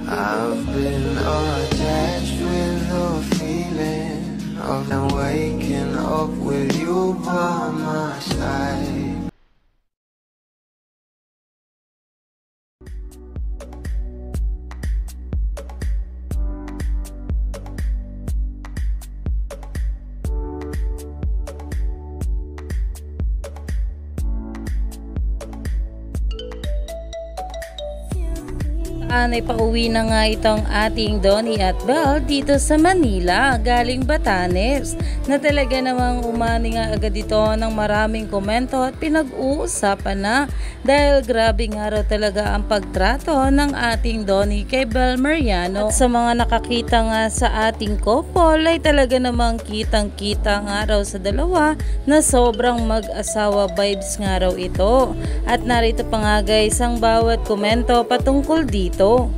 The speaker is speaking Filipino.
I've been attached with the feeling of them waking up with you by my side. Ay pauwi na nga itong ating Donnie at Belle dito sa Manila galing Batanes na talaga namang umani nga agad ito ng maraming komento at pinag-uusapan na dahil grabe nga raw talaga ang pagtrato ng ating Donnie kay Belle Mariano. At sa mga nakakita nga sa ating couple ay talaga namang kitang-kita nga raw sa dalawa na sobrang mag-asawa vibes nga raw ito. At narito pa nga guys ang bawat komento patungkol dito.